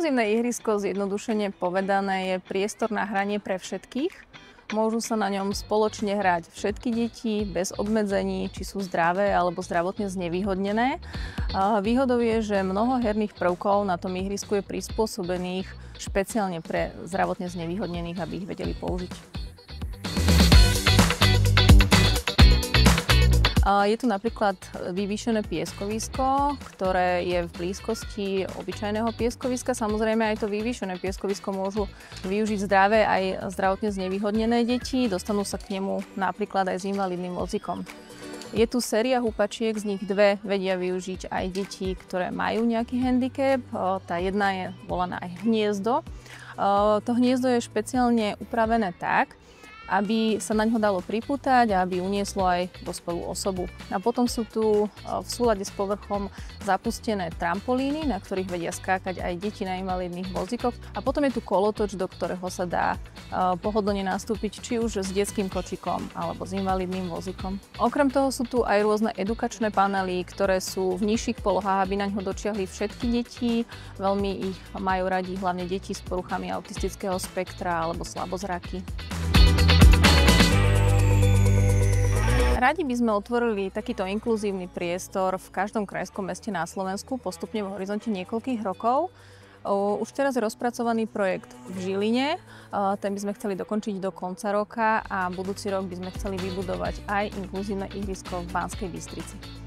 Inkluzívne ihrisko, zjednodušene povedané, je priestor na hranie pre všetkých. Môžu sa na ňom spoločne hrať všetky deti bez obmedzení, či sú zdravé alebo zdravotne znevýhodnené. Výhodou je, že mnoho herných prvkov na tom ihrisku je prispôsobených špeciálne pre zdravotne znevýhodnených, aby ich vedeli použiť. Je tu napríklad vyvýšené pieskovisko, ktoré je v blízkosti obyčajného pieskoviska. Samozrejme aj to vyvýšené pieskovisko môžu využiť zdravé aj zdravotne znevýhodnené deti. Dostanú sa k nemu napríklad aj s invalidným vozíkom. Je tu séria húpačiek, z nich dve vedia využiť aj deti, ktoré majú nejaký handicap. Tá jedna je volaná aj hniezdo. To hniezdo je špeciálne upravené tak, aby sa na ňo dalo pripútať a aby unieslo aj dospelú osobu. A potom sú tu v súlade s povrchom zapustené trampolíny, na ktorých vedia skákať aj deti na invalidných vozíkoch. A potom je tu kolotoč, do ktorého sa dá pohodlne nastúpiť, či už s detským kočikom alebo s invalidným vozíkom. Okrem toho sú tu aj rôzne edukačné panely, ktoré sú v nižších polohách, aby na ňo dočiahli všetky deti. Veľmi ich majú radi hlavne deti s poruchami autistického spektra alebo slabozraky. Radi by sme otvorili takýto inkluzívny priestor v každom krajskom meste na Slovensku postupne v horizonte niekoľkých rokov. Už teraz je rozpracovaný projekt v Žiline, ten by sme chceli dokončiť do konca roka a budúci rok by sme chceli vybudovať aj inkluzívne ihrisko v Banskej Bystrici.